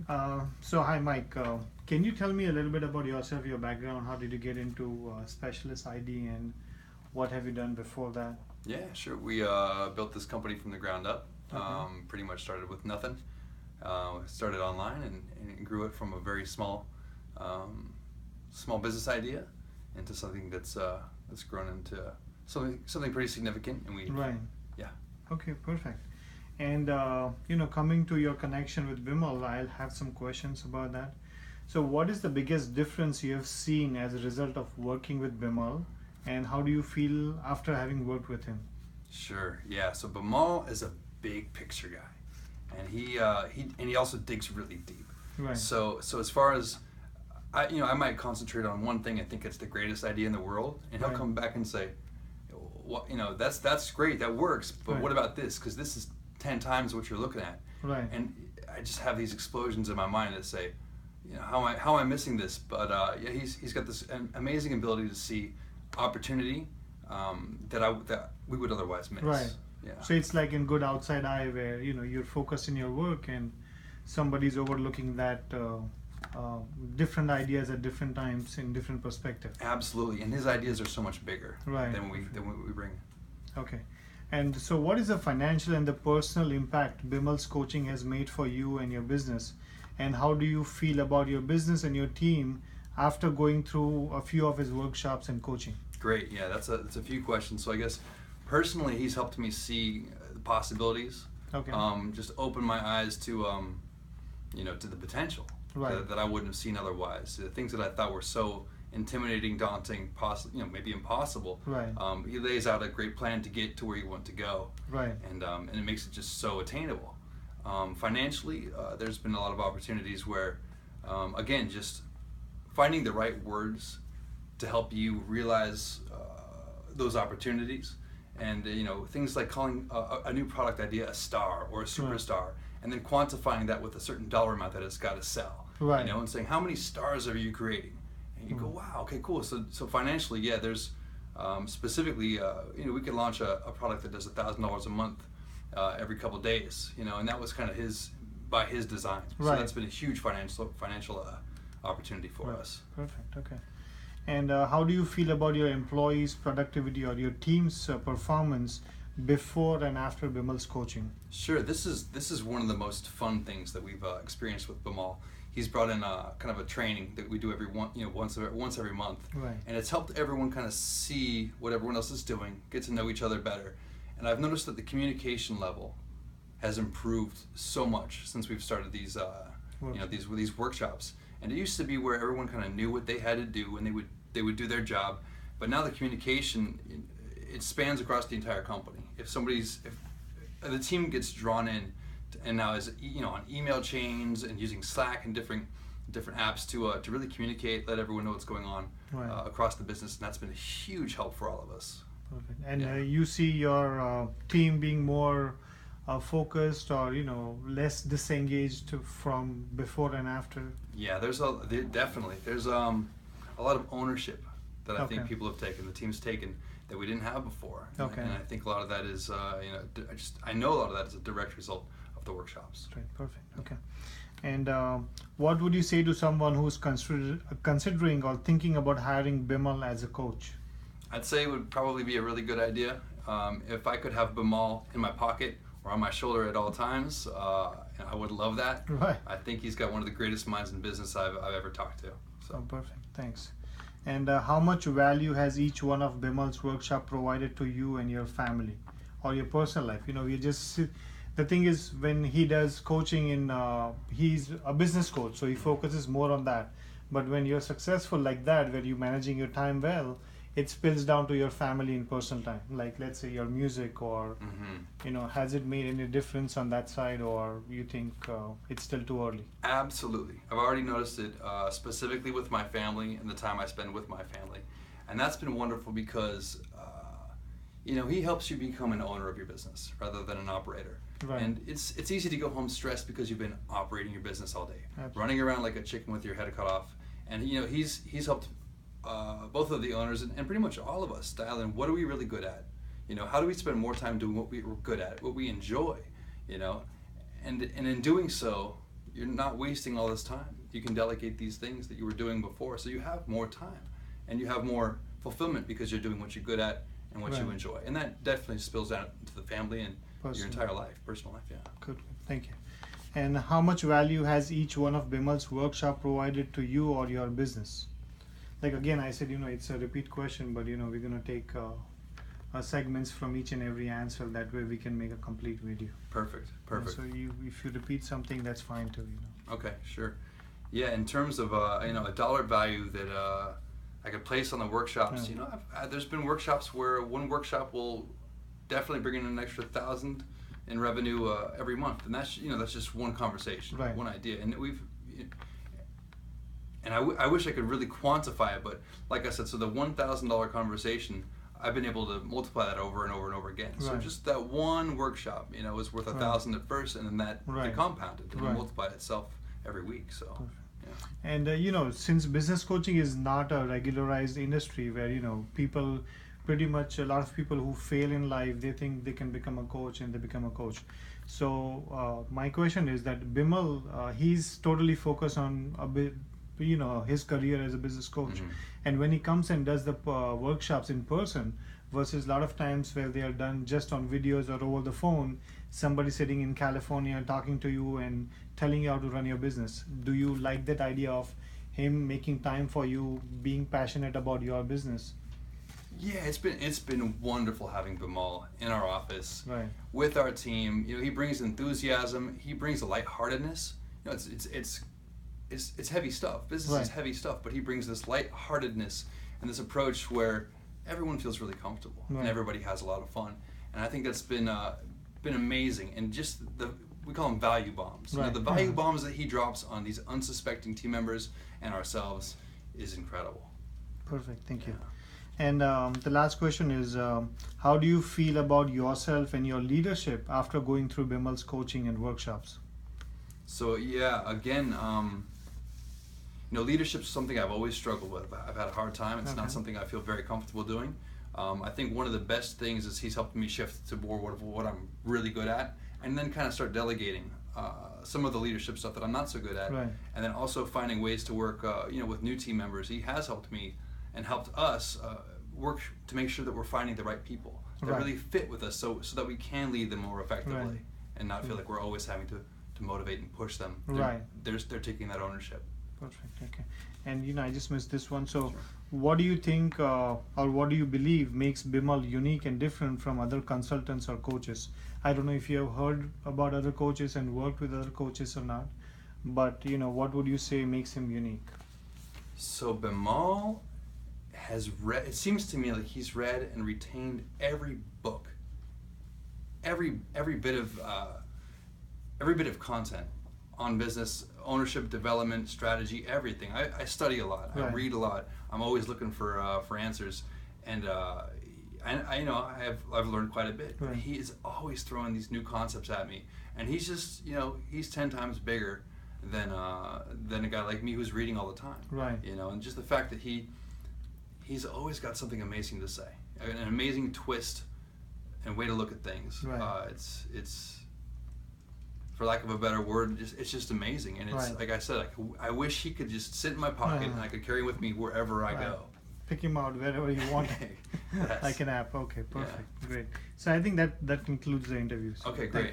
So hi Mike, can you tell me a little bit about yourself, your background? How did you get into specialist ID and what have you done before that? Yeah, sure. We built this company from the ground up. Okay, Pretty much started with nothing. Started online and grew it from a very um, small business idea into something that's grown into something pretty significant. And we, right. yeah, Okay, perfect. And coming to your connection with Bimal, I'll have some questions about that. So, what is the biggest difference you have seen as a result of working with Bimal, and how do you feel after having worked with him? sure, yeah. So Bamal is a big picture guy, and he also digs really deep. Right, So as far as I might concentrate on one thing and think it's the greatest idea in the world, and he'll right, come back and say, "What that's great, that works, but right, what about this? Because this is 10 times what you're looking at." right. And I just have these explosions in my mind that say, how am I missing this? But yeah, he's got this amazing ability to see opportunity that we would otherwise Right. miss. Yeah. So it's like in good outside eye where you're focused in your work and somebody's overlooking that uh, different ideas at different times in different perspective. Absolutely, and his ideas are so much bigger Right. than what we bring. Okay. And so what is the financial and the personal impact Bimal's coaching has made for you and your business? And how do you feel about your business and your team after going through a few of his workshops and coaching? Great, yeah, that's a few questions. So I guess personally, he's helped me see the possibilities, Okay. just open my eyes to to the potential Right. that I wouldn't have seen otherwise. The things that I thought were so intimidating, daunting, maybe impossible. Right. He lays out a great plan to get to where you want to go, Right. and it makes it just so attainable. Financially, there's been a lot of opportunities where, again, just finding the right words to help you realize those opportunities, and things like calling a new product idea a star or a superstar, and then quantifying that with a certain dollar amount that it's got to sell. Right. And saying how many stars are you creating, and you go, wow, okay, cool. So financially, yeah, there's specifically, we could launch a product that does $1,000 a month every couple days, and that was kind of by his design. So Right. that's been a huge financial opportunity for Right. us. Perfect. Okay. And how do you feel about your employees' productivity or your team's performance before and after Bimal's coaching? Sure. This is one of the most fun things that we've experienced with Bamal. He's brought in kind of a training that we do once every month, Right. and it's helped everyone kind of see what everyone else is doing, get to know each other better. And I've noticed that the communication level has improved so much since we've started these workshops. And it used to be where everyone kind of knew what they had to do and they would do their job, but now the communication, it spans across the entire company. If the team gets drawn in, and now is on email chains and using Slack and different apps to really communicate, let everyone know what's going on Right. across the business, and that's been a huge help for all of us. Perfect. And Yeah. you see your team being more focused or less disengaged from before and after. Yeah, there's a lot of ownership that I think Okay. people have taken, the team's taken, that we didn't have before. Okay. And I think a lot of that is I know a lot of that is a direct result of the workshops. Right. Perfect. Okay. And what would you say to someone who's considering or thinking about hiring Bimal as a coach? I'd say it would probably be a really good idea if I could have Bamal in my pocket or on my shoulder at all times. I would love that. Right. I think he's got one of the greatest minds in business I've ever talked to. Oh, So perfect. Thanks. And how much value has each one of Bimal's workshop provided to you and your family or your personal life? The thing is, when he does coaching he's a business coach, so he focuses more on that. But when you're successful like that, where you're managing your time well, it spills down to your family in personal time. Like, let's say your music or, has it made any difference on that side, or you think it's still too early? absolutely, I've already noticed it specifically with my family and the time I spend with my family, and that's been wonderful because he helps you become an owner of your business rather than an operator. Right. And it's easy to go home stressed because you've been operating your business all day, Absolutely. running around like a chicken with your head cut off. And he's helped both of the owners and pretty much all of us dial in what are we really good at. How do we spend more time doing what we're good at, what we enjoy, and in doing so, you're not wasting all this time. You can delegate these things that you were doing before, so you have more time, and you have more fulfillment because you're doing what you're good at and what you Right. enjoy, and that definitely spills out into the family and your Personal. entire life, personal life. Yeah. Good. Thank you. And how much value has each one of Bimal's workshop provided to you or your business? Like again, I said, it's a repeat question, but we're gonna take segments from each and every answer. That way, we can make a complete video. Perfect. Perfect. So if you repeat something, that's fine too. Okay, sure. Yeah, in terms of a dollar value that I could place on the workshops, Yeah. there's been workshops where one workshop will definitely bring in an extra 1,000 in revenue every month, and that's just one conversation, Right. one idea, and I wish I could really quantify it, but like I said, so the $1,000 conversation, I've been able to multiply that over and over and over again. So Right. just that one workshop, is worth 1,000 at first, and then that Right. it compounded and Right. multiplied itself every week. So, yeah. And since business coaching is not a regularized industry where people pretty much a lot of people who fail in life, they think they can become a coach and they become a coach. So my question is that Bimal, he's totally focused on a bit his career as a business coach, Mhm. and when he comes and does the workshops in person versus a lot of times where they are done just on videos or over the phone, somebody sitting in California talking to you and telling you how to run your business. Do you like that idea of him making time for you, being passionate about your business? Yeah, it's been wonderful having Bimal in our office Right. with our team. He brings enthusiasm. He brings a lightheartedness. It's heavy stuff. Business is Right. heavy stuff, but he brings this lightheartedness and this approach where everyone feels really comfortable Right. and everybody has a lot of fun. And I think that's been amazing. And just we call them value bombs. Right. The value Mhm. bombs that he drops on these unsuspecting team members and ourselves is incredible. Perfect. Thank you. Yeah. And the last question is, how do you feel about yourself and your leadership after going through Bimal's coaching and workshops? So yeah, again, leadership is something I've always struggled with. I've had a hard time. It's Okay. not something I feel very comfortable doing. I think one of the best things is he's helped me shift to more what I'm really good at, and then kind of start delegating some of the leadership stuff that I'm not so good at, Right. and then also finding ways to work, with new team members. He has helped me and helped us work to make sure that we're finding the right people that Right. really fit with us, so that we can lead them more effectively, Right. and not feel like we're always having to motivate and push them. Right. They're taking that ownership. Perfect. Okay. And I just missed this one. So, Sure. what do you think, or what do you believe makes Bimal unique and different from other consultants or coaches? I don't know if you have heard about other coaches and worked with other coaches or not, but what would you say makes him unique? So Bimal has read. It seems to me like he's read and retained every book, every bit of content on business ownership, development, strategy, everything. I study a lot. I Right. read a lot. I'm always looking for answers, and I've learned quite a bit. Right. He is always throwing these new concepts at me, and he's just he's 10 times bigger than a guy like me who's reading all the time. Right. And just the fact that he's always got something amazing to say, an amazing twist and way to look at things. Right. It's for lack of a better word, it's just amazing. And it's Right. like I said, I wish he could just sit in my pocket and I could carry him with me wherever I Right. go. Pick him out wherever you want. Yes. Like an app. Okay, perfect. Great. So I think that concludes the interview. So Okay, thank great. you